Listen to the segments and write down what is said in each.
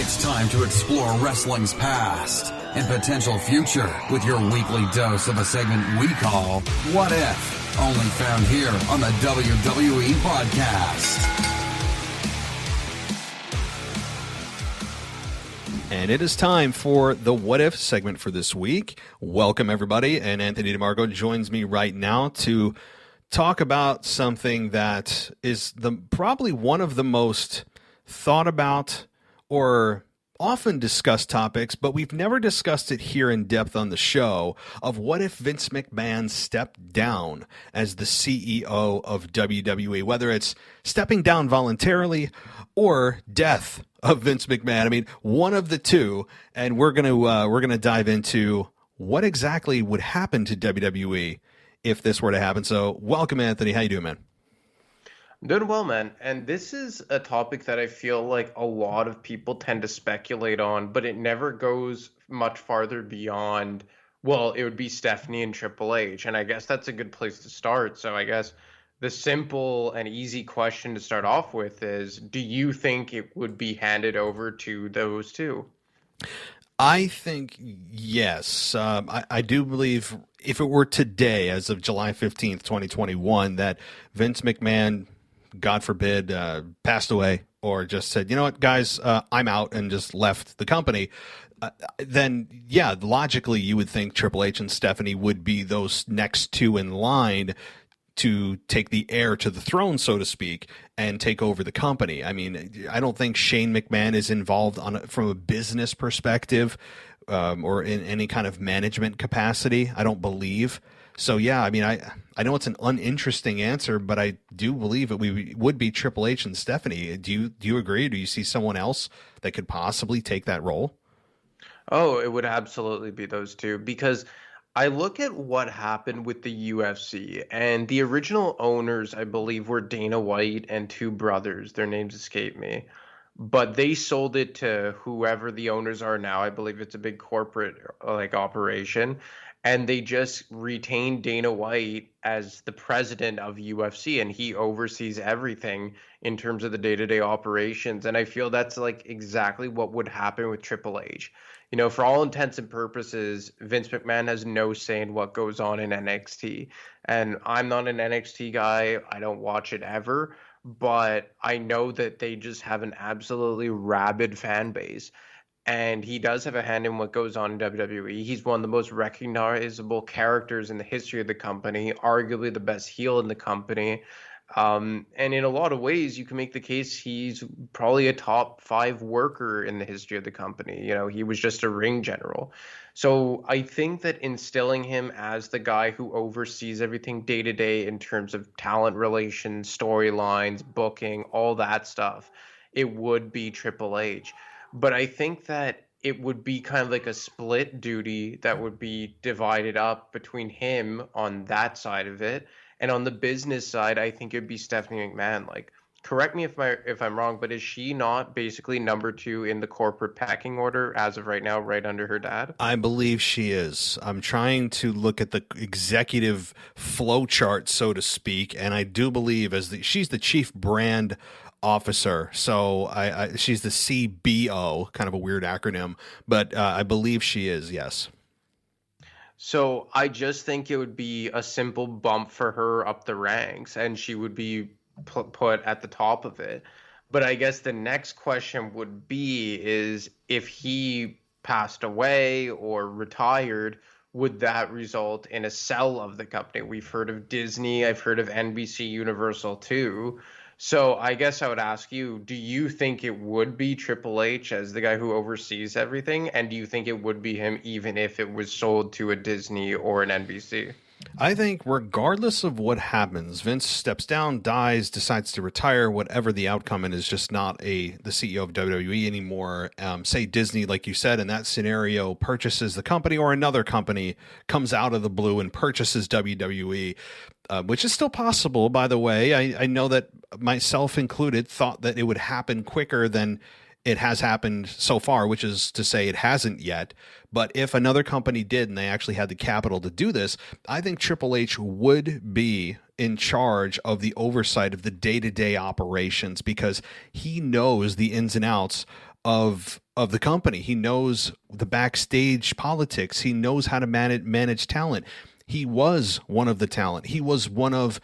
It's time to explore wrestling's past and potential future with your weekly dose of a segment we call What If? Only found here on the WWE Podcast. And it is time for the What If segment for this week. Welcome, everybody. And Anthony DeMarco joins me right now to talk about something that is probably one of the most thought about or often discussed topics, but we've never discussed it here in depth on the show, of what if Vince McMahon stepped down as the CEO of WWE, whether it's stepping down voluntarily or death of Vince McMahon. I mean, one of the two, and we're gonna dive into what exactly would happen to WWE if this were to happen. So welcome, Anthony. How you doing, man? I'm doing well, man. And this is a topic that I feel like a lot of people tend to speculate on, but it never goes much farther beyond, well, it would be Stephanie and Triple H. And I guess that's a good place to start. So I guess the simple and easy question to start off with is, do you think it would be handed over to those two? I think yes. I do believe if it were today, as of July 15th, 2021, that Vince McMahon, God forbid, passed away or just said, you know what, guys, I'm out, and just left the company, then, yeah, logically you would think Triple H and Stephanie would be those next two in line to take the heir to the throne, so to speak, and take over the company. I mean, I don't think Shane McMahon is involved from a business perspective or in any kind of management capacity. I don't believe. So, yeah, I mean, I know it's an uninteresting answer, but I do believe it would be Triple H and Stephanie. Do you agree? Do you see someone else that could possibly take that role? Oh, it would absolutely be those two, because I look at what happened with the UFC, and the original owners, I believe, were Dana White and two brothers. Their names escape me. But they sold it to whoever the owners are now. I believe it's a big corporate operation. And they just retained Dana White as the president of UFC, and he oversees everything in terms of the day-to-day operations. And I feel that's like exactly what would happen with Triple H. You know, for all intents and purposes, Vince McMahon has no say in what goes on in NXT. And I'm not an NXT guy. I don't watch it ever. But I know that they just have an absolutely rabid fan base. And he does have a hand in what goes on in WWE. He's one of the most recognizable characters in the history of the company, arguably the best heel in the company. And in a lot of ways, you can make the case he's probably a top 5 worker in the history of the company. You know, he was just a ring general. So I think that instilling him as the guy who oversees everything day to day in terms of talent relations, storylines, booking, all that stuff, it would be Triple H. But I think that it would be kind of like a split duty that would be divided up between him on that side of it. And on the business side, I think it'd be Stephanie McMahon. Like, correct me if I'm wrong, but is she not basically number 2 in the corporate pecking order as of right now, right under her dad? I believe she is. I'm trying to look at the executive flow chart, so to speak, and I do believe she's the chief brand officer. So she's the CBO, kind of a weird acronym, but I believe she is, yes. So I just think it would be a simple bump for her up the ranks, and she would be put at the top of it. But I guess the next question would be is if he passed away or retired, would that result in a sell of the company? We've heard of Disney. I've heard of NBC Universal too. So I guess I would ask you, do you think it would be Triple H as the guy who oversees everything? And do you think it would be him even if it was sold to a Disney or an NBC? I think regardless of what happens, Vince steps down, dies, decides to retire, whatever the outcome, and is just not the CEO of WWE anymore. Say Disney, like you said, in that scenario, purchases the company, or another company comes out of the blue and purchases WWE, which is still possible, by the way. I know that myself included thought that it would happen quicker than it has happened so far, which is to say it hasn't yet. But if another company did and they actually had the capital to do this, I think Triple H would be in charge of the oversight of the day-to-day operations, because he knows the ins and outs of of the company. He knows the backstage politics. He knows how to manage talent. He was one of the talent. He was one of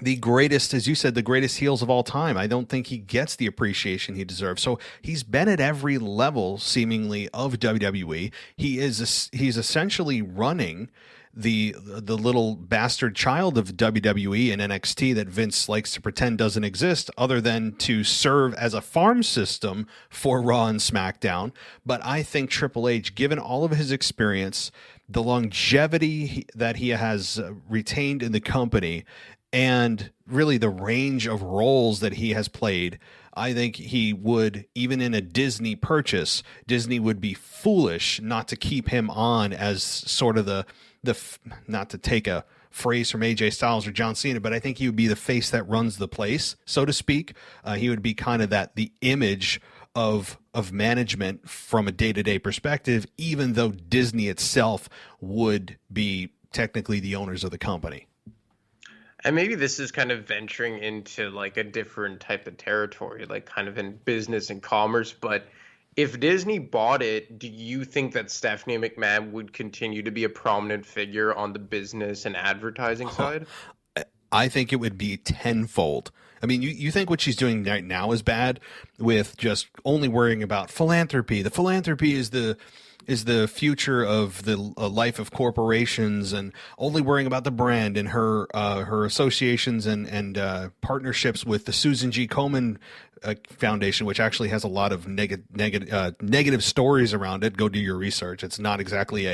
the greatest, as you said, the greatest heels of all time. I don't think he gets the appreciation he deserves. So he's been at every level, seemingly, of WWE. He's essentially running the little bastard child of WWE and NXT that Vince likes to pretend doesn't exist, other than to serve as a farm system for Raw and SmackDown. But I think Triple H, given all of his experience, the longevity that he has retained in the company, and really the range of roles that he has played, I think he would, even in a Disney purchase, Disney would be foolish not to keep him on as sort of the not to take a phrase from AJ Styles or John Cena, but I think he would be the face that runs the place, so to speak. He would be kind of the image of management from a day-to-day perspective, even though Disney itself would be technically the owners of the company. And maybe this is kind of venturing into like a different type of territory, like kind of in business and commerce. But if Disney bought it, do you think that Stephanie McMahon would continue to be a prominent figure on the business and advertising side? I think it would be tenfold. I mean, you think what she's doing right now is bad, with just only worrying about philanthropy. The philanthropy is the future of the life of corporations, and only worrying about the brand and her associations and partnerships with the Susan G. Komen Foundation, which actually has a lot of negative stories around it. Go do your research. It's not exactly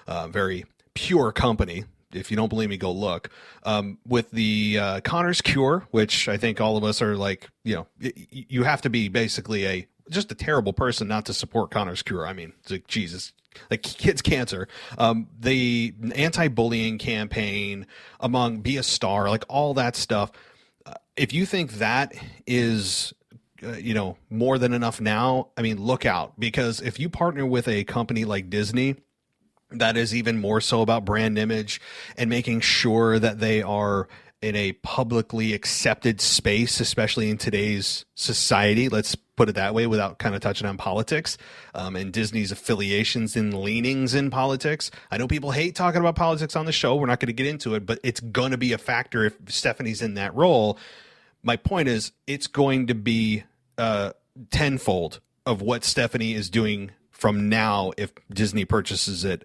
a very pure company. If you don't believe me, go look. With the Connor's Cure, which I think all of us are like, you have to be basically just a terrible person not to support Connor's Cure. I mean, it's like, Jesus, like kids' cancer. The anti-bullying campaign among Be a Star, like all that stuff. If you think that is more than enough now, I mean, look out, because if you partner with a company like Disney, that is even more so about brand image and making sure that they are in a publicly accepted space, especially in today's society. Let's put it that way, without kind of touching on politics and Disney's affiliations and leanings in politics. I know people hate talking about politics on the show. We're not going to get into it, but it's going to be a factor if Stephanie's in that role. My point is, it's going to be tenfold of what Stephanie is doing from now. If Disney purchases it,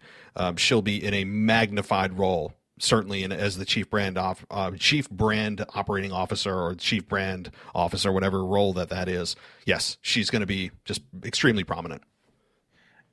she'll be in a magnified role, certainly as the chief brand operating officer or chief brand officer, whatever role that is. Yes, she's going to be just extremely prominent.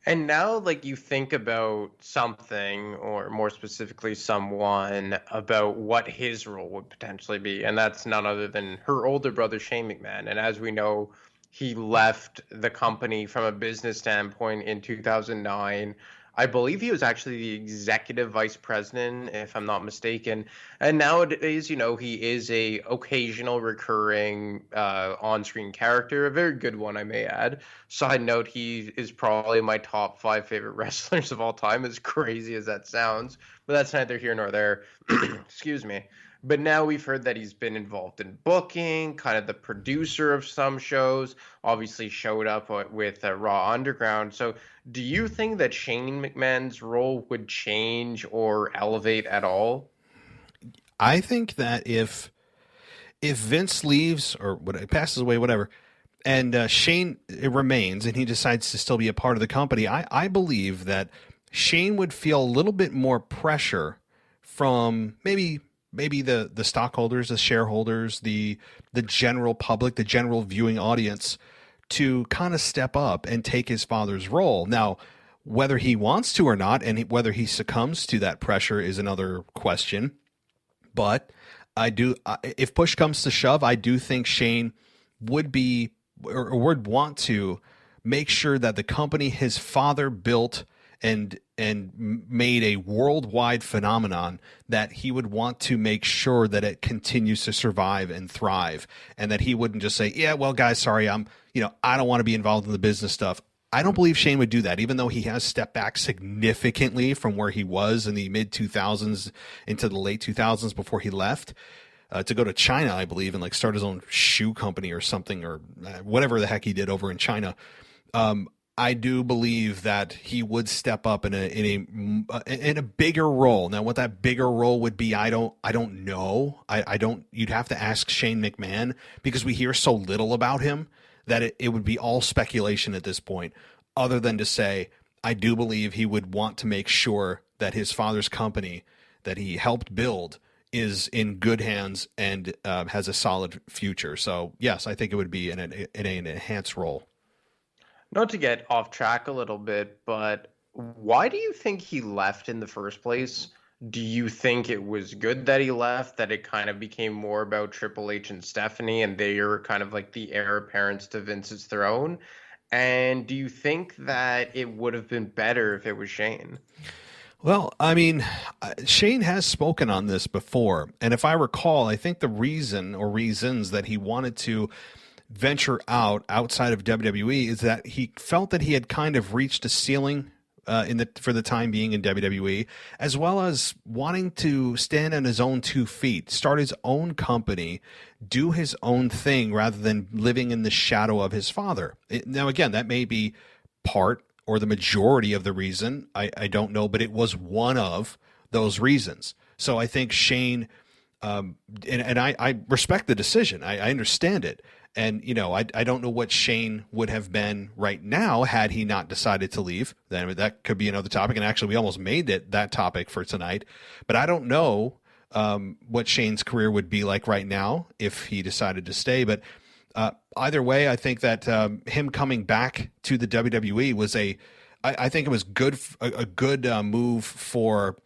And now, like, you think about something, or more specifically someone, about what his role would potentially be, and that's none other than her older brother, Shane McMahon. And as we know, he left the company from a business standpoint in 2009. I believe he was actually the executive vice president, if I'm not mistaken. And nowadays, he is a occasional recurring on-screen character, a very good one, I may add. Side note, he is probably my top 5 favorite wrestlers of all time, as crazy as that sounds. But that's neither here nor there. Excuse me. But now we've heard that he's been involved in booking, kind of the producer of some shows, obviously showed up with Raw Underground. So do you think that Shane McMahon's role would change or elevate at all? I think that if Vince leaves or passes away, whatever, and Shane remains and he decides to still be a part of the company, I believe that Shane would feel a little bit more pressure from maybe the stockholders, the shareholders, the general public, the general viewing audience, to kind of step up and take his father's role. Now, whether he wants to or not, and whether he succumbs to that pressure, is another question. But if push comes to shove, I do think Shane would be, or would want to make sure that the company his father built and made a worldwide phenomenon, that he would want to make sure that it continues to survive and thrive, and that he wouldn't just say, yeah, well, guys, sorry, I don't want to be involved in the business stuff. I don't believe Shane would do that, even though he has stepped back significantly from where he was in the mid 2000s into the late 2000s before he left to go to China, I believe, and start his own shoe company or something, or whatever the heck he did over in China. I do believe that he would step up in a bigger role. Now, what that bigger role would be, I don't know. I don't. You'd have to ask Shane McMahon, because we hear so little about him that it would be all speculation at this point. Other than to say, I do believe he would want to make sure that his father's company that he helped build is in good hands and has a solid future. So yes, I think it would be in an enhanced role. Not to get off track a little bit, but why do you think he left in the first place? Do you think it was good that he left, that it kind of became more about Triple H and Stephanie, and they are kind of like the heir apparents to Vince's throne? And do you think that it would have been better if it was Shane? Well, I mean, Shane has spoken on this before. And if I recall, I think the reason or reasons that he wanted to venture outside of WWE is that he felt that he had kind of reached a ceiling for the time being in WWE, as well as wanting to stand on his own 2 feet, start his own company, do his own thing rather than living in the shadow of his father. Now, again, that may be part or the majority of the reason. I don't know, but it was one of those reasons. So I think Shane, and I respect the decision. I understand it. And, I don't know what Shane would have been right now had he not decided to leave. Then that could be another topic. And actually, we almost made it that topic for tonight. But I don't know what Shane's career would be like right now if he decided to stay. But either way, I think that him coming back to the WWE was I think it was a good move for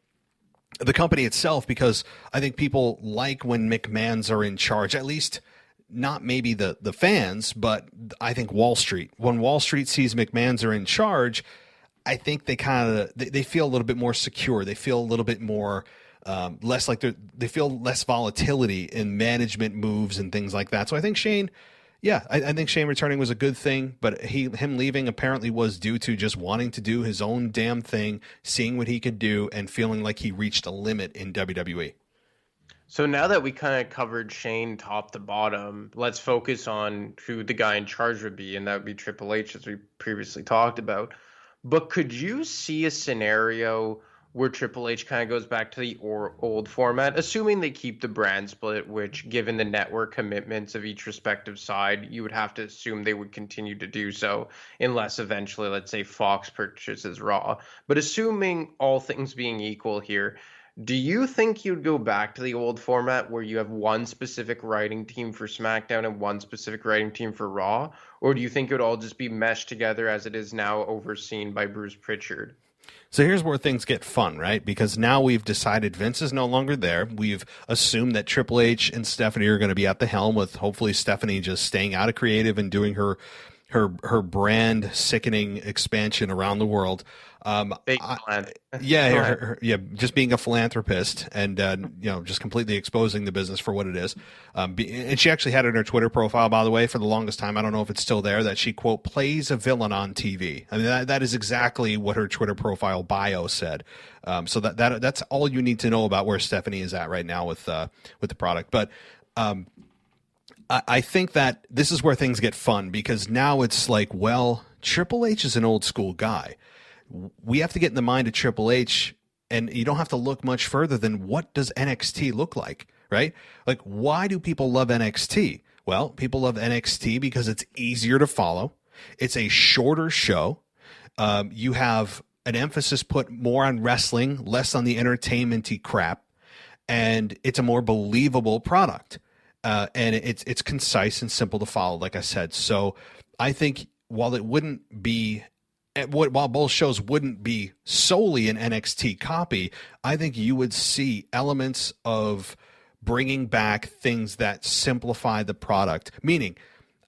the company itself, because I think people like when McMahons are in charge, at least not maybe the fans, but I think Wall Street. When Wall Street sees McMahons are in charge, I think they they feel a little bit more secure. They feel a little bit more less like they feel less volatility in management moves and things like that. So I think Shane, I think Shane returning was a good thing, but him leaving apparently was due to just wanting to do his own damn thing, seeing what he could do, and feeling like he reached a limit in WWE. So now that we kind of covered Shane top to bottom, let's focus on who the guy in charge would be, and that would be Triple H, as we previously talked about. But could you see a scenario where Triple H kind of goes back to the old format, assuming they keep the brand split, which, given the network commitments of each respective side, you would have to assume they would continue to do so, unless eventually, let's say, Fox purchases Raw. But assuming all things being equal here, do you think you'd go back to the old format where you have one specific writing team for SmackDown and one specific writing team for Raw? Or do you think it would all just be meshed together as it is now, overseen by Bruce Pritchard? So here's where things get fun, right? Because now we've decided Vince is no longer there. We've assumed that Triple H and Stephanie are going to be at the helm, with hopefully Stephanie just staying out of creative and doing her brand sickening expansion around the world. Just being a philanthropist and just completely exposing the business for what it is. And she actually had it in her Twitter profile, by the way, for the longest time. I don't know if it's still there, that she, quote, plays a villain on TV. I mean, that is exactly what her Twitter profile bio said. So that's all you need to know about where Stephanie is at right now with the product. But I think that this is where things get fun, because now it's like, well, Triple H is an old school guy. We have to get in the mind of Triple H, and you don't have to look much further than what does NXT look like, right? Like, why do people love NXT? Well, people love NXT because it's easier to follow. It's a shorter show. You have an emphasis put more on wrestling, less on the entertainment-y crap, and it's a more believable product. And it's concise and simple to follow, like I said. So I think while both shows wouldn't be solely an NXT copy, I think you would see elements of bringing back things that simplify the product. Meaning,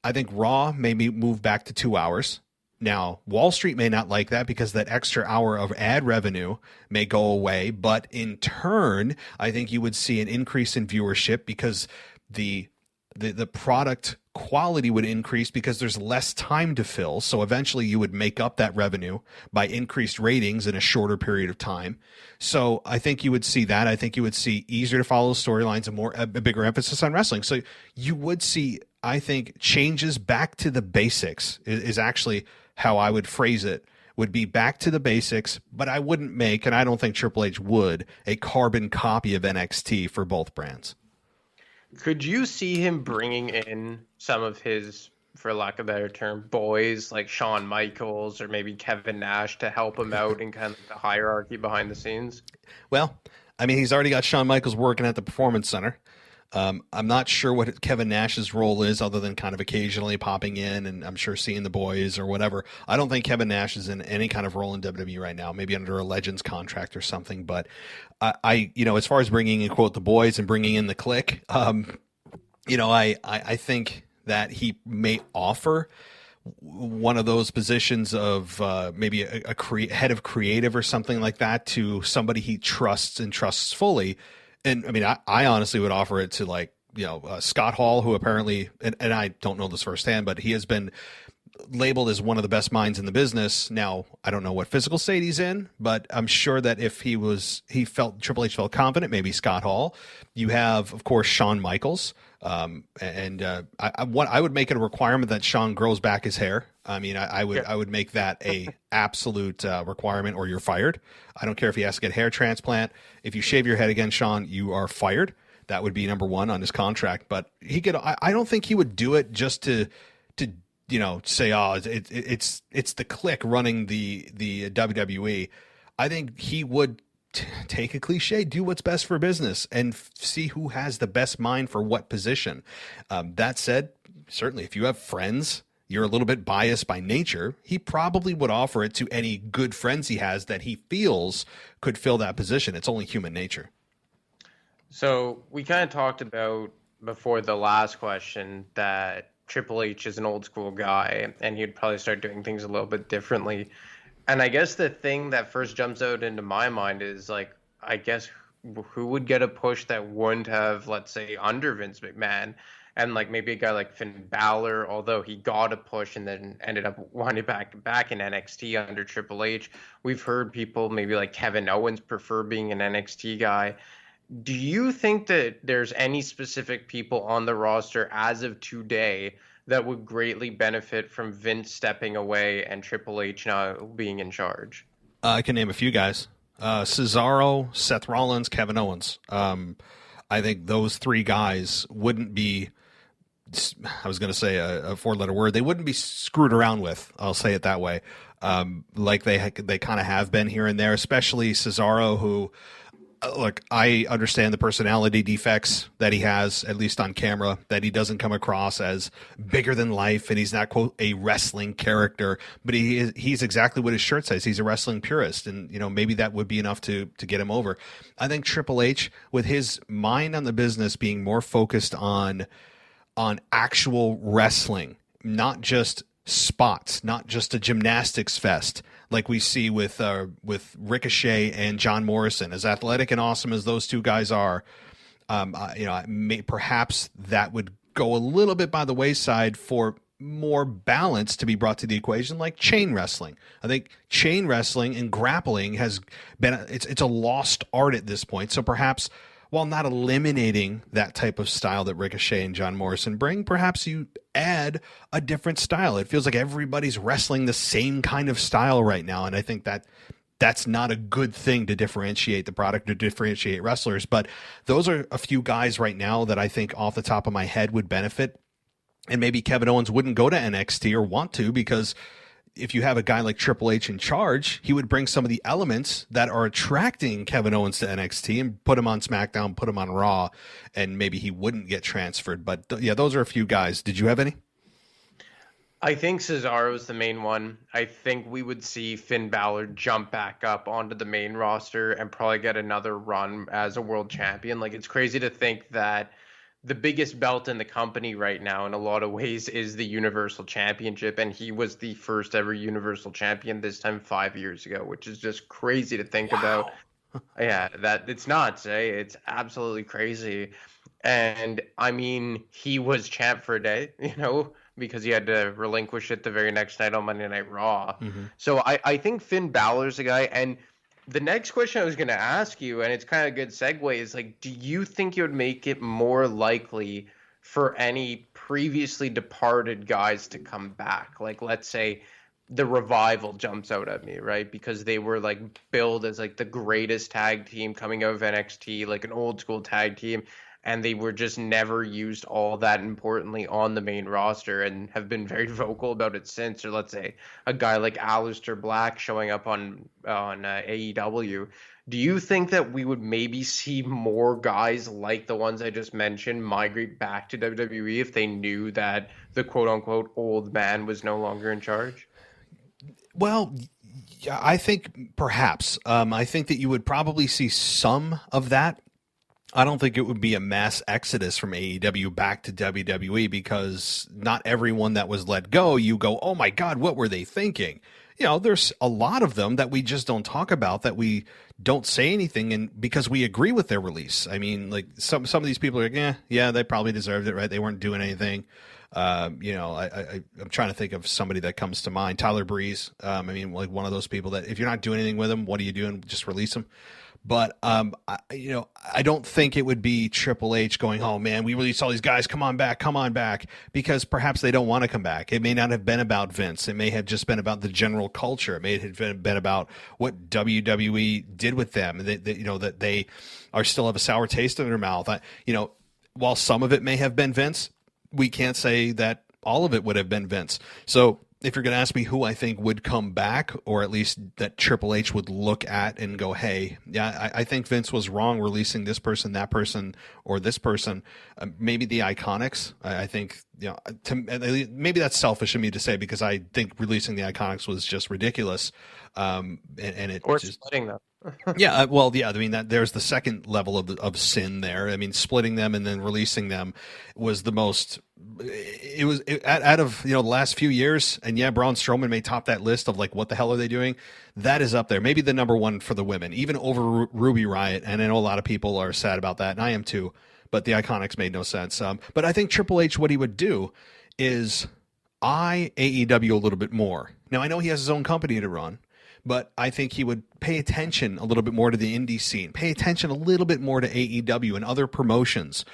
I think Raw may move back to 2 hours. Now, Wall Street may not like that because that extra hour of ad revenue may go away. But in turn, I think you would see an increase in viewership because the product quality would increase because there's less time to fill. So eventually you would make up that revenue by increased ratings in a shorter period of time. So I think you would see that. I think you would see easier to follow storylines and a bigger emphasis on wrestling. So you would see, I think, changes back to the basics is actually how I would phrase it would be back to the basics, but I wouldn't make, and I don't think Triple H would, a carbon copy of NXT for both brands. Could you see him bringing in some of his, for lack of a better term, boys like Shawn Michaels or maybe Kevin Nash to help him out in kind of the hierarchy behind the scenes? Well, I mean, he's already got Shawn Michaels working at the Performance Center. I'm not sure what Kevin Nash's role is other than kind of occasionally popping in and I'm sure seeing the boys or whatever. I don't think Kevin Nash is in any kind of role in WWE right now, maybe under a Legends contract or something. But as far as bringing in, quote, the boys and bringing in the clique, I think that he may offer one of those positions of maybe a head of creative or something like that to somebody he trusts and trusts fully. And I mean, I honestly would offer it to Scott Hall, who apparently, and I don't know this firsthand, but he has been labeled as one of the best minds in the business. Now, I don't know what physical state he's in, but I'm sure that if Triple H felt confident, maybe Scott Hall. You have, of course, Shawn Michaels. I would make it a requirement that Shawn grows back his hair. I mean, I would make that a absolute requirement, or you're fired. I don't care if he has to get a hair transplant. If you shave your head again, Shawn, you are fired. That would be number one on his contract. But he could. I don't think he would do it just to say, oh, it's the clique running the WWE. I think he would take a cliche, do what's best for business, and see who has the best mind for what position. That said, certainly if you have friends, you're a little bit biased by nature, he probably would offer it to any good friends he has that he feels could fill that position. It's only human nature. So we kind of talked about before the last question that Triple H is an old school guy and he'd probably start doing things a little bit differently. And I guess the thing that first jumps out into my mind is, like, I guess who would get a push that wouldn't have, let's say, under Vince McMahon? And like maybe a guy like Finn Balor, although he got a push and then ended up winding back in NXT under Triple H. We've heard people maybe like Kevin Owens prefer being an NXT guy. Do you think that there's any specific people on the roster as of today that would greatly benefit from Vince stepping away and Triple H now being in charge? I can name a few guys. Cesaro, Seth Rollins, Kevin Owens. I think those three guys wouldn't be, I was going to say a four-letter word, they wouldn't be screwed around with, I'll say it that way, like they kind of have been here and there, especially Cesaro, who, look, I understand the personality defects that he has, at least on camera, that he doesn't come across as bigger than life, and he's not, quote, a wrestling character, but he's exactly what his shirt says. He's a wrestling purist, and maybe that would be enough to get him over. I think Triple H, with his mind on the business being more focused on actual wrestling, not just spots, not just a gymnastics fest like we see with Ricochet and John Morrison. As athletic and awesome as those two guys are, perhaps that would go a little bit by the wayside for more balance to be brought to the equation, like chain wrestling. I think chain wrestling and grappling has been it's a lost art at this point. So perhaps, while not eliminating that type of style that Ricochet and John Morrison bring, perhaps you add a different style. It feels like everybody's wrestling the same kind of style right now, and I think that's not a good thing to differentiate the product or differentiate wrestlers. But those are a few guys right now that I think off the top of my head would benefit. And maybe Kevin Owens wouldn't go to NXT or want to, because if you have a guy like Triple H in charge, he would bring some of the elements that are attracting Kevin Owens to NXT and put him on SmackDown, put him on Raw, and maybe he wouldn't get transferred. But yeah, those are a few guys. Did you have any? I think Cesaro is the main one. I think we would see Finn Balor jump back up onto the main roster and probably get another run as a world champion. Like, it's crazy to think that the biggest belt in the company right now in a lot of ways is the Universal Championship, and he was the first ever Universal Champion this time 5 years ago, which is just crazy to think about. Yeah, that it's nuts, eh? It's absolutely crazy. And I mean, he was champ for a day, because he had to relinquish it the very next night on Monday Night Raw. Mm-hmm. So I think Finn Balor's a guy. And the next question I was going to ask you, and it's kind of a good segue, is like, do you think it would make it more likely for any previously departed guys to come back? Like, let's say the Revival jumps out at me, right? Because they were like billed as like the greatest tag team coming out of NXT, like an old school tag team, and they were just never used all that importantly on the main roster and have been very vocal about it since. Or let's say a guy like Aleister Black showing up on AEW. Do you think that we would maybe see more guys like the ones I just mentioned migrate back to WWE if they knew that the quote unquote old man was no longer in charge? Well, yeah, I think perhaps. I think that you would probably see some of that. I don't think it would be a mass exodus from AEW back to WWE because not everyone that was let go, you go, oh my God, what were they thinking? You know, there's a lot of them that we just don't talk about, that we don't say anything, and because we agree with their release. I mean, like some of these people are like, yeah, they probably deserved it, right? They weren't doing anything. You know, I'm trying to think of somebody that comes to mind. Tyler Breeze. I mean, like one of those people that if you're not doing anything with them, what are you doing? Just release them. But I don't think it would be Triple H going, oh man, we released all these guys, come on back, because perhaps they don't want to come back. It may not have been about Vince. It may have just been about the general culture. It may have been about what WWE did with them. That they are still have a sour taste in their mouth. While some of it may have been Vince, we can't say that all of it would have been Vince. So if you're going to ask me who I think would come back, or at least that Triple H would look at and go, hey, yeah, I think Vince was wrong releasing this person, that person, or this person. Maybe the Iconics. I think, maybe that's selfish of me to say because I think releasing the Iconics was just ridiculous. And it Or just splitting them. Yeah, I mean that there's the second level of sin there. I mean, splitting them and then releasing them was the most. Out of the last few years, and yeah, Braun Strowman may top that list of like what the hell are they doing? That is up there, maybe the number one for the women, even over Ruby Riott. And I know a lot of people are sad about that, and I am too. But the Iconics made no sense. But I think Triple H, what he would do is AEW a little bit more. Now I know he has his own company to run. But I think he would pay attention a little bit more to the indie scene, pay attention a little bit more to AEW and other promotions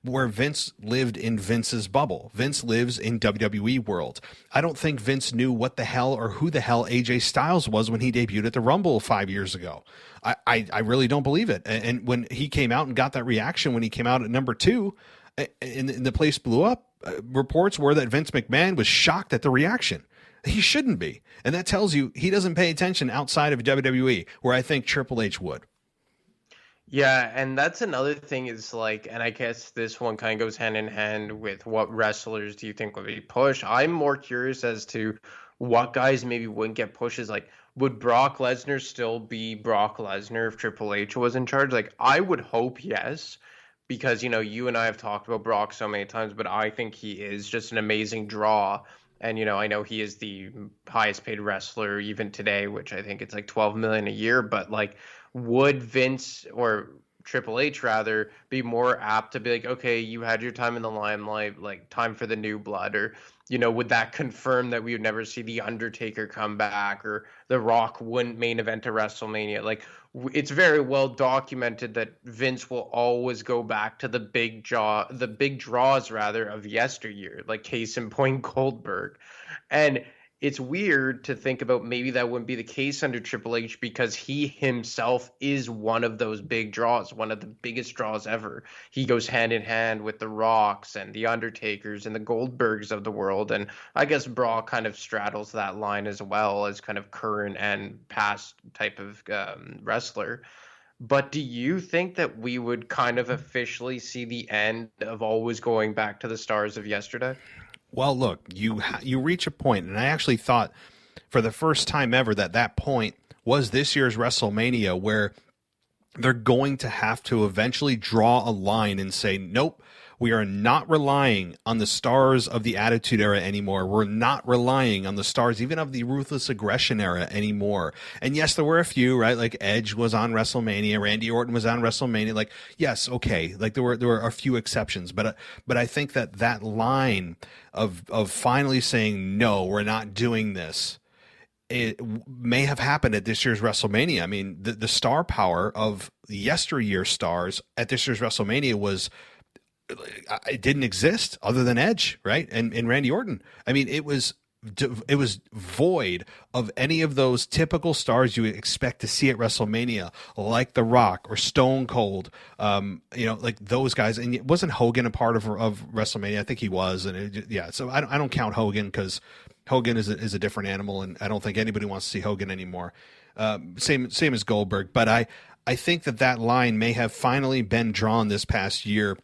where Vince lived in Vince's bubble. Vince lives in WWE world. I don't think Vince knew what the hell or who the hell AJ Styles was when he debuted at the Rumble 5 years ago. I really don't believe it. And when he came out and got that reaction when he came out at number 2 and the place blew up, reports were that Vince McMahon was shocked at the reaction. He shouldn't be. And that tells you he doesn't pay attention outside of WWE, where I think Triple H would. Yeah, and that's another thing is like, and I guess this one kind of goes hand in hand with what wrestlers do you think would be pushed? I'm more curious as to what guys maybe wouldn't get pushes. Like, would Brock Lesnar still be Brock Lesnar if Triple H was in charge? Like, I would hope yes, because, you and I have talked about Brock so many times, but I think he is just an amazing draw. And, I know he is the highest paid wrestler even today, which I think it's like 12 million a year. But like, would Vince or Triple H rather be more apt to be like, okay, you had your time in the limelight, like time for the new blood? Or, would that confirm that we would never see The Undertaker come back, or The Rock wouldn't main event a WrestleMania? Like, it's very well documented that Vince will always go back to the big draws rather of yesteryear, like case in point Goldberg. And it's weird to think about maybe that wouldn't be the case under Triple H because he himself is one of those big draws, one of the biggest draws ever. He goes hand in hand with the Rocks and the Undertakers and the Goldbergs of the world. And I guess Brock kind of straddles that line as well as kind of current and past type of wrestler. But do you think that we would kind of officially see the end of always going back to the stars of yesterday? Well, look, you reach a point, and I actually thought for the first time ever that point was this year's WrestleMania, where they're going to have to eventually draw a line and say, nope, we are not relying on the stars of the Attitude Era anymore. We're not relying on the stars even of the Ruthless Aggression Era anymore. And yes, there were a few, right? Like Edge was on WrestleMania, Randy Orton was on WrestleMania. Like, yes, okay, like there were a few exceptions, but I think that line of finally saying no, we're not doing this, it may have happened at this year's WrestleMania. I mean, the star power of yesteryear stars at this year's WrestleMania it didn't exist other than Edge, right? And Randy Orton. I mean, it was it was void of any of those typical stars you would expect to see at WrestleMania, like The Rock or Stone Cold, like those guys. And wasn't Hogan a part of WrestleMania? I think he was. And so I don't count Hogan because Hogan is a different animal, and I don't think anybody wants to see Hogan anymore. Same as Goldberg. But I think that line may have finally been drawn this past year.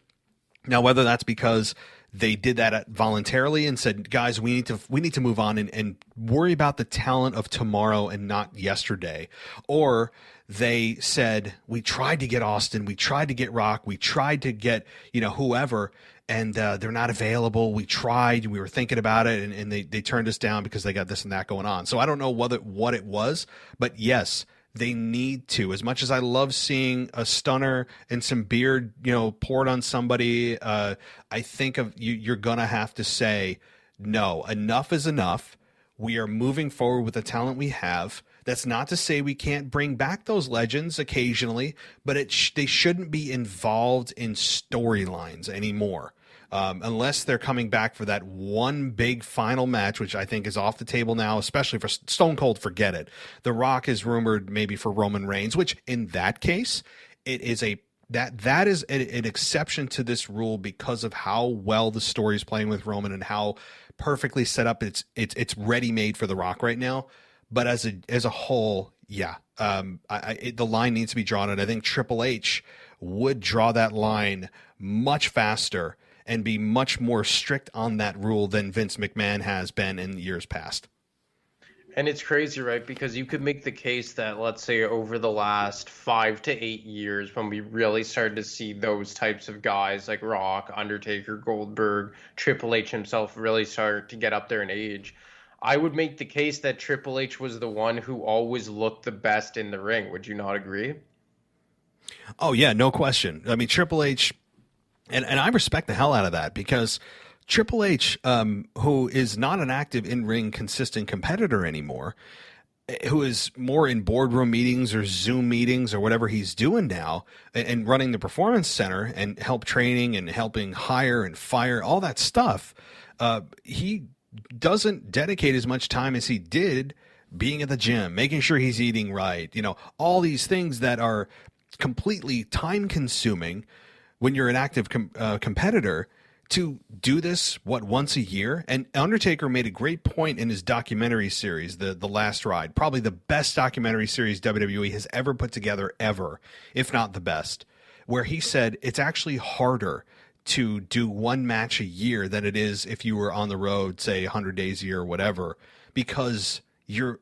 Now, whether that's because they did that voluntarily and said, guys, we need to move on and worry about the talent of tomorrow and not yesterday. Or they said, we tried to get Austin, we tried to get Rock, we tried to get, whoever, and they're not available. We tried, we were thinking about it, and they turned us down because they got this and that going on. So I don't know what it was, but yes, they need to. As much as I love seeing a stunner and some beard, poured on somebody, I think you're going to have to say, no, enough is enough. We are moving forward with the talent we have. That's not to say we can't bring back those legends occasionally, but they shouldn't be involved in storylines anymore. Unless they're coming back for that one big final match, which I think is off the table now, especially for Stone Cold, forget it. The Rock is rumored maybe for Roman Reigns, which in that case, it is that is an exception to this rule because of how well the story is playing with Roman and how perfectly set up it's ready-made for The Rock right now. But as a whole, the line needs to be drawn, and I think Triple H would draw that line much faster and be much more strict on that rule than Vince McMahon has been in years past. And it's crazy, right? Because you could make the case that, let's say, over the last 5 to 8 years, when we really started to see those types of guys like Rock, Undertaker, Goldberg, Triple H himself really start to get up there in age, I would make the case that Triple H was the one who always looked the best in the ring. Would you not agree? Oh, yeah, no question. I mean, Triple H... And I respect the hell out of that because Triple H, who is not an active in-ring consistent competitor anymore, who is more in boardroom meetings or Zoom meetings or whatever he's doing now and running the performance center and help training and helping hire and fire, all that stuff, he doesn't dedicate as much time as he did being at the gym, making sure he's eating right, all these things that are completely time-consuming when you're an active competitor, to do this, once a year? And Undertaker made a great point in his documentary series, The Last Ride, probably the best documentary series WWE has ever put together ever, if not the best, where he said it's actually harder to do one match a year than it is if you were on the road, say 100 days a year or whatever, because you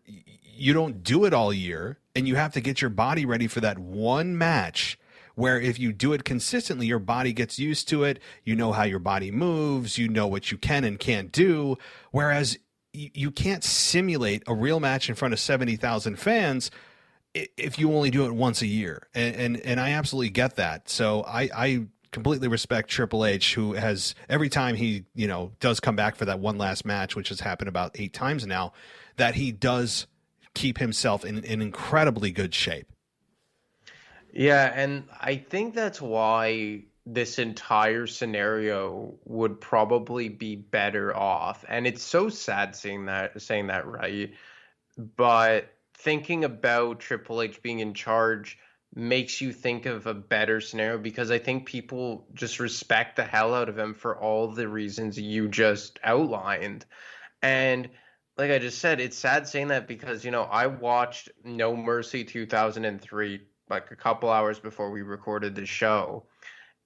don't do it all year and you have to get your body ready for that one match. Where if you do it consistently, your body gets used to it. You know how your body moves. You know what you can and can't do. Whereas you can't simulate a real match in front of 70,000 fans if you only do it once a year. And I absolutely get that. So I completely respect Triple H, who has, every time he, does come back for that one last match, which has happened about 8 times now, that he does keep himself in incredibly good shape. Yeah, and I think that's why this entire scenario would probably be better off. And it's so sad saying that, right? But thinking about Triple H being in charge makes you think of a better scenario because I think people just respect the hell out of him for all the reasons you just outlined. And like I just said, it's sad saying that because, I watched No Mercy 2003 like a couple hours before we recorded the show.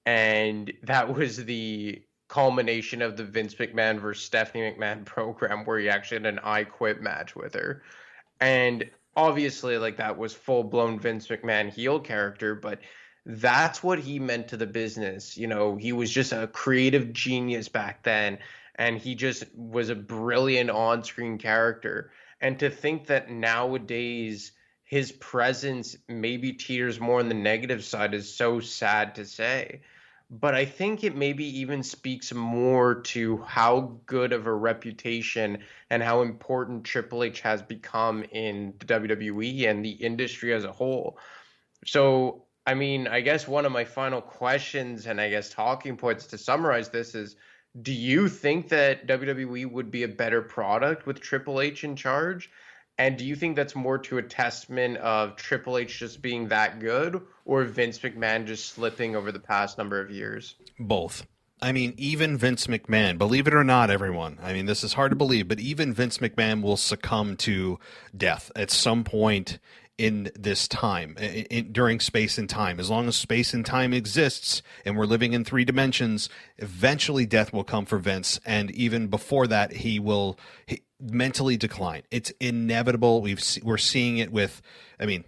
And that was the culmination of the Vince McMahon versus Stephanie McMahon program where he actually had an I Quit match with her. And obviously, like, that was full-blown Vince McMahon heel character, but that's what he meant to the business. He was just a creative genius back then, and he just was a brilliant on-screen character. And to think that nowadays his presence maybe teeters more on the negative side is so sad to say. But I think it maybe even speaks more to how good of a reputation and how important Triple H has become in the WWE and the industry as a whole. So, I mean, I guess one of my final questions and I guess talking points to summarize this is, Do you think that WWE would be a better product with Triple H in charge? And do you think that's more to a testament of Triple H just being that good, or Vince McMahon just slipping over the past number of years? Both. I mean, even Vince McMahon, believe it or not, everyone, I mean, this is hard to believe, but even Vince McMahon will succumb to death at some point in this time, during space and time. As long as space and time exists and we're living in 3 dimensions, eventually death will come for Vince. And even before that, he will mentally decline. It's inevitable. We're seeing it with, I mean,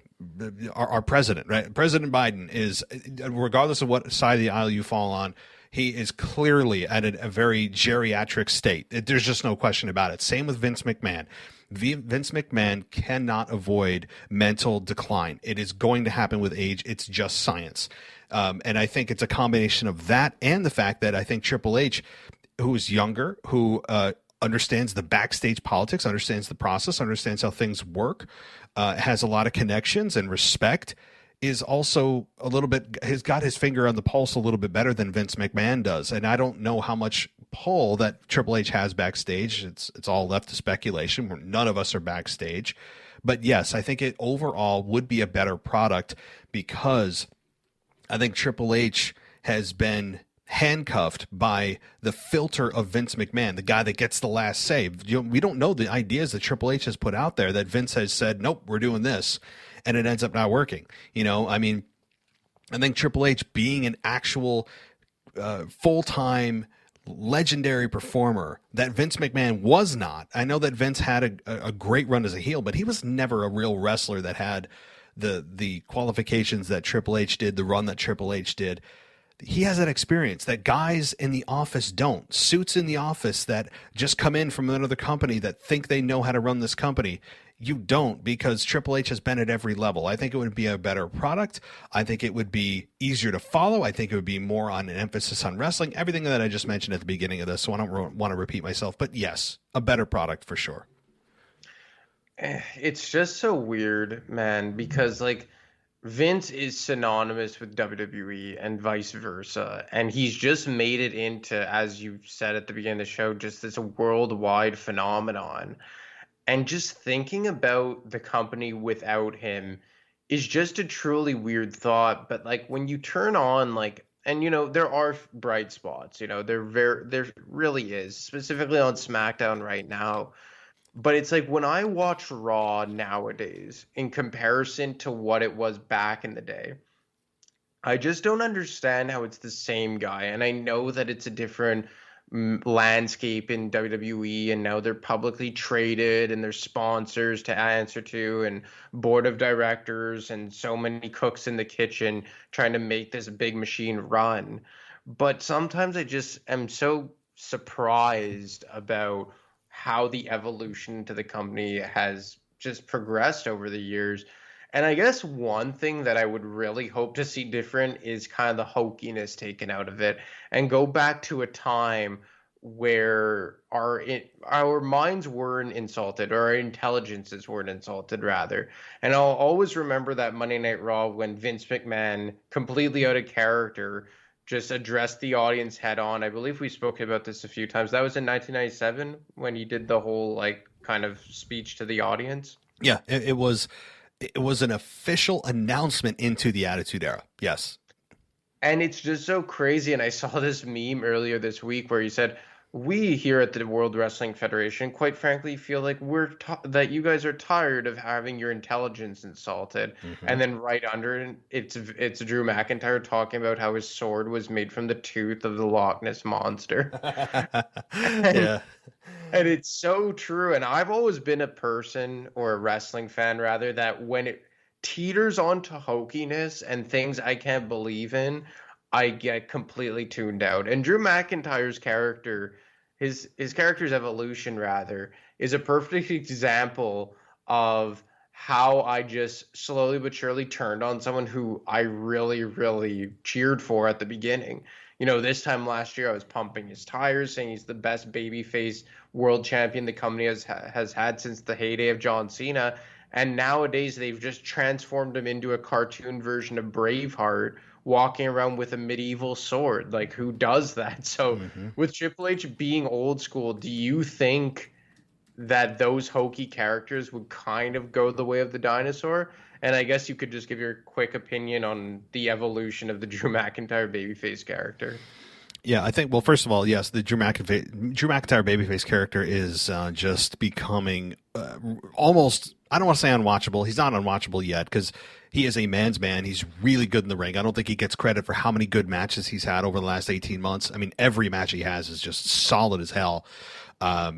our president, right? President Biden is, regardless of what side of the aisle you fall on, he is clearly at a very geriatric state. There's just no question about it. Same with Vince McMahon. Vince McMahon cannot avoid mental decline. It is going to happen with age. It's just science. And I think it's a combination of that and the fact that I think Triple H, who is younger, who understands the backstage politics, understands the process, understands how things work, has a lot of connections and respect, is also a little bit, has got his finger on the pulse a little bit better than Vince McMahon does. And I don't know how much pull that Triple H has backstage. It's all left to speculation. None of us are backstage. But yes, I think it overall would be a better product because I think Triple H has been handcuffed by the filter of Vince McMahon, the guy that gets the last say. We don't know the ideas that Triple H has put out there that Vince has said, nope, we're doing this. And it ends up not working. I mean, I think Triple H being an actual full-time legendary performer that Vince McMahon was not. I know that Vince had a great run as a heel, but he was never a real wrestler that had the qualifications that Triple H did, the run that Triple H did. He has that experience that guys in the office don't. Suits in the office that just come in from another company that think they know how to run this company. You don't, because Triple H has been at every level. I think it would be a better product. I think it would be easier to follow. I think it would be more on an emphasis on wrestling. Everything that I just mentioned at the beginning of this, so I don't want to repeat myself. But yes, a better product for sure. It's just so weird, man, because Vince is synonymous with WWE and vice versa. And he's just made it into, as you said at the beginning of the show, just this worldwide phenomenon. And just thinking about the company without him is just a truly weird thought. But when you turn on and there are bright spots, there really is, specifically on SmackDown right now. But it's when I watch Raw nowadays in comparison to what it was back in the day, I just don't understand how it's the same guy. And I know that it's a different landscape in WWE, and now they're publicly traded and there's sponsors to answer to and board of directors and so many cooks in the kitchen trying to make this big machine run. But sometimes I just am so surprised about how the evolution to the company has just progressed over the years. And I guess one thing that I would really hope to see different is kind of the hokiness taken out of it and go back to a time where our minds weren't insulted, or our intelligences weren't insulted, rather. And I'll always remember that Monday Night Raw when Vince McMahon, completely out of character, just addressed the audience head on. I believe we spoke about this a few times. That was in 1997 when he did the whole kind of speech to the audience. Yeah, it was an official announcement into the Attitude Era. Yes. And it's just so crazy. And I saw this meme earlier this week where he said, we here at the World Wrestling Federation, quite frankly, feel like that you guys are tired of having your intelligence insulted. Mm-hmm. And then right under it, it's Drew McIntyre talking about how his sword was made from the tooth of the Loch Ness Monster. Yeah. And it's so true. And I've always been a person, or a wrestling fan rather, that when it teeters onto hokiness and things I can't believe in, I get completely tuned out. And Drew McIntyre's character, his character's evolution rather, is a perfect example of how I just slowly but surely turned on someone who I really, really cheered for at the beginning. This time last year, I was pumping his tires, saying he's the best babyface world champion the company has had since the heyday of John Cena. And nowadays they've just transformed him into a cartoon version of Braveheart, walking around with a medieval sword. Like, who does that? So Hmm. with Triple H being old school, do you think that those hokey characters would kind of go the way of the dinosaur? And I guess you could just give your quick opinion on the evolution of the Drew McIntyre babyface character. Yeah, I think. Well, first of all, yes, the Drew McIntyre babyface character is just becoming almost. I don't want to say unwatchable. He's not unwatchable yet because he is a man's man. He's really good in the ring. I don't think he gets credit for how many good matches he's had over the last 18 months. I mean, every match he has is just solid as hell.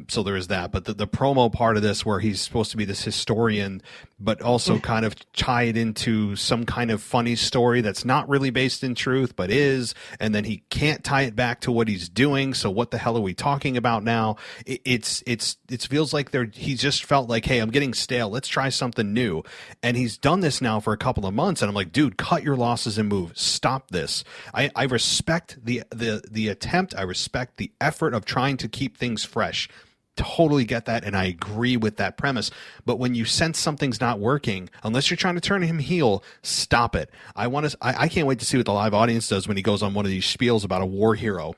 So there is that. But the promo part of this, where he's supposed to be this historian, but also kind of tie it into some kind of funny story that's not really based in truth, but is, and then he can't tie it back to what he's doing. So what the hell are we talking about now? It feels like he just felt like, hey, I'm getting stale. Let's try something new. And he's done this now for a couple of months, and I'm like, dude, cut your losses and move. Stop this. I respect the attempt. I respect the effort of trying to keep things fresh. Totally get that, and I agree with that premise. But when you sense something's not working, unless you're trying to turn him heel, stop it. I can't wait to see what the live audience does when he goes on one of these spiels about a war hero,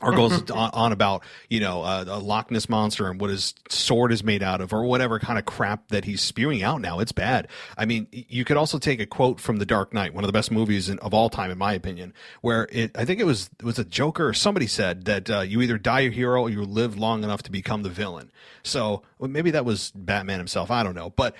or goes on about, a Loch Ness monster and what his sword is made out of, or whatever kind of crap that he's spewing out now. It's bad. I mean, you could also take a quote from The Dark Knight, one of the best movies of all time, in my opinion, where I think it was a Joker or somebody said that you either die a hero or you live long enough to become the villain. So maybe that was Batman himself. I don't know. But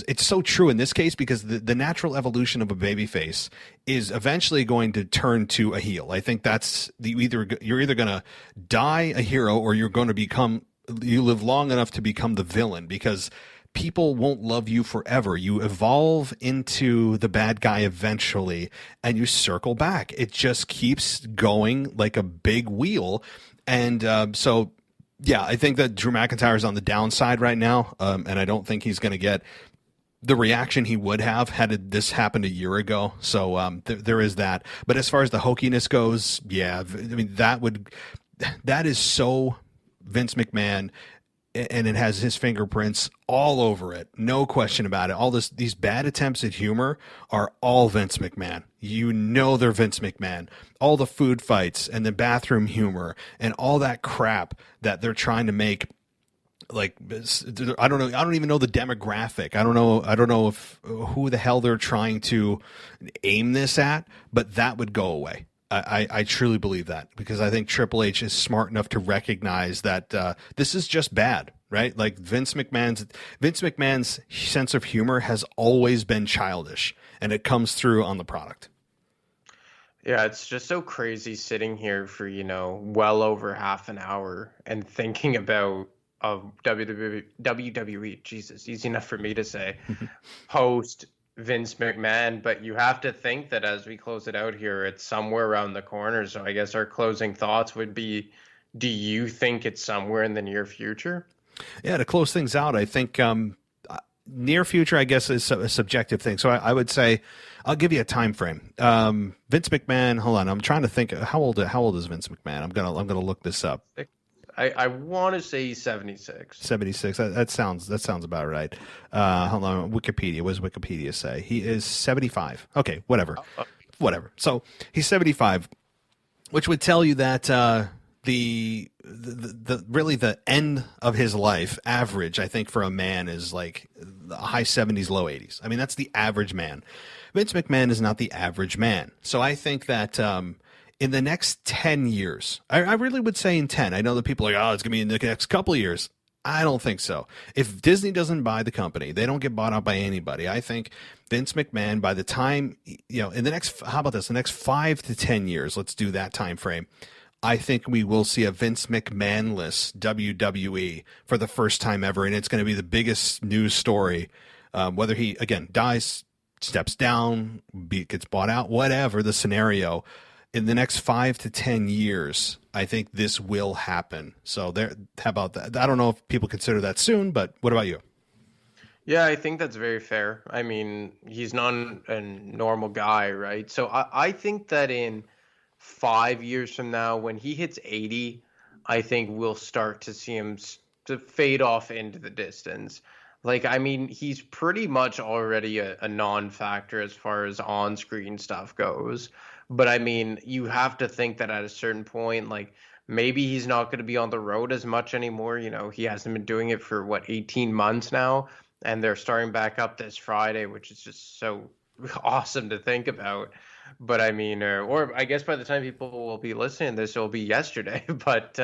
it's so true in this case, because the natural evolution of a babyface is eventually going to turn to a heel. I think that's you're either going to die a hero, or you live long enough to become the villain, because people won't love you forever. You evolve into the bad guy eventually, and you circle back. It just keeps going like a big wheel. And so yeah, I think that Drew McIntyre is on the downside right now, and I don't think he's going to get the reaction he would have had this happened a year ago. So there is that. But as far as the hokiness goes, yeah, I mean, that is so Vince McMahon, and it has his fingerprints all over it. No question about it. All these bad attempts at humor are all Vince McMahon. They're Vince McMahon. All the food fights and the bathroom humor and all that crap that they're trying to make. Like, I don't know. I don't even know the demographic. I don't know if who the hell they're trying to aim this at, but that would go away. I truly believe that, because I think Triple H is smart enough to recognize that this is just bad, right? Like Vince McMahon's sense of humor has always been childish, and it comes through on the product. Yeah, it's just so crazy sitting here for, well over half an hour and thinking about WWE, Jesus, easy enough for me to say, post Vince McMahon. But you have to think that as we close it out here, it's somewhere around the corner. So I guess our closing thoughts would be, do you think it's somewhere in the near future? Yeah, to close things out, I think near future, I guess, is a subjective thing. So I would say, I'll give you a time frame. Vince McMahon, hold on, I'm trying to think, how old is Vince McMahon? I'm gonna look this up. I want to say 76. 76. That sounds about right. Hold on. Wikipedia. What does Wikipedia say? He is 75. Okay, whatever. So he's 75, which would tell you that the really the end of his life average, I think, for a man is like the high 70s, low 80s. I mean, that's the average man. Vince McMahon is not the average man. So I think that in the next 10 years, I really would say in 10. I know that people are like, oh, it's going to be in the next couple of years. I don't think so. If Disney doesn't buy the company, they don't get bought out by anybody. I think Vince McMahon, by the time, in the next, how about this, the next 5 to 10 years, let's do that time frame, I think we will see a Vince McMahon-less WWE for the first time ever, and it's going to be the biggest news story, whether he, again, dies, steps down, gets bought out, whatever the scenario. In the next 5 to 10 years, I think this will happen. So how about that? I don't know if people consider that soon, but what about you? Yeah, I think that's very fair. I mean, he's not a normal guy, right? So I think that in 5 years from now, when he hits 80, I think we'll start to see him to fade off into the distance. Like, I mean, he's pretty much already a non-factor as far as on-screen stuff goes. But I mean, you have to think that at a certain point, like maybe he's not going to be on the road as much anymore. You know, he hasn't been doing it for what, 18 months now, and they're starting back up this Friday, which is just so awesome to think about. But I mean, or I guess by the time people will be listening to this, it'll be yesterday. But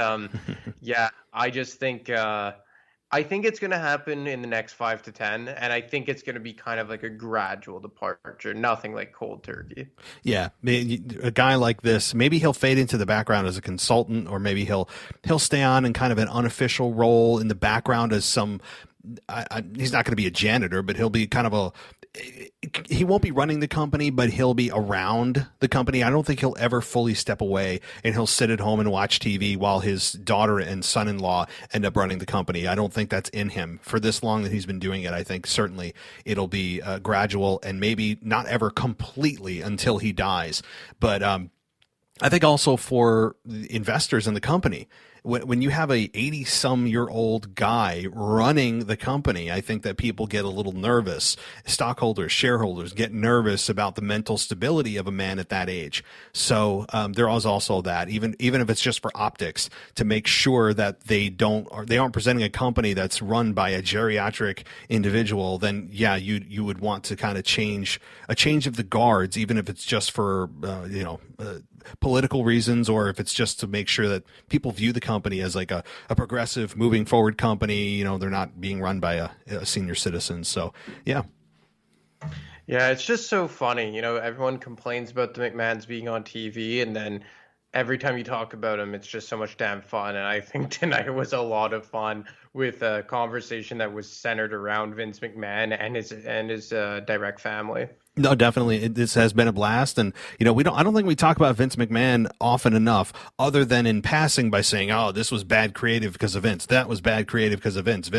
yeah, I think it's going to happen in the next 5 to 10, and I think it's going to be kind of like a gradual departure, nothing like cold turkey. Yeah, a guy like this, maybe he'll fade into the background as a consultant, or maybe he'll stay on in kind of an unofficial role in the background as some. He's not going to be a janitor, but he'll be kind of he won't be running the company, but he'll be around the company. I don't think he'll ever fully step away and he'll sit at home and watch TV while his daughter and son-in-law end up running the company. I don't think that's in him for this long that he's been doing it. I think certainly it'll be gradual and maybe not ever completely until he dies. But I think also for investors in the company, when you have a 80-some-year-old guy running the company, I think that people get a little nervous. Stockholders, shareholders get nervous about the mental stability of a man at that age. So there is also that, even if it's just for optics, to make sure that they aren't presenting a company that's run by a geriatric individual. Then yeah, you would want to kind of change of the guards, even if it's just for political reasons, or if it's just to make sure that people view the company as like a progressive moving forward company. You know, they're not being run by a senior citizen. So yeah. Yeah, it's just so funny. You know, everyone complains about the McMahons being on TV, and then every time you talk about them, it's just so much damn fun. And I think tonight was a lot of fun with a conversation that was centered around Vince McMahon and his direct family. No, definitely. This has been a blast. And, I don't think we talk about Vince McMahon often enough, other than in passing by saying, oh, this was bad creative because of Vince. That was bad creative because of Vince.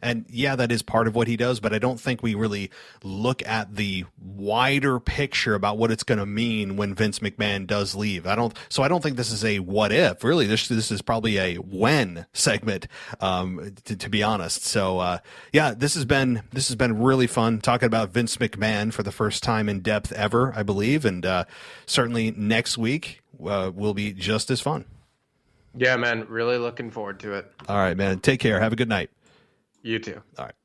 And yeah, that is part of what he does, but I don't think we really look at the wider picture about what it's going to mean when Vince McMahon does leave. I don't think this is a what if. Really, this is probably a when segment, to be honest. So, yeah, this has been really fun talking about Vince McMahon for the first time in depth ever, I believe, and certainly next week will be just as fun. Yeah, man, really looking forward to it. All right, man. Take care. Have a good night. You too. All right.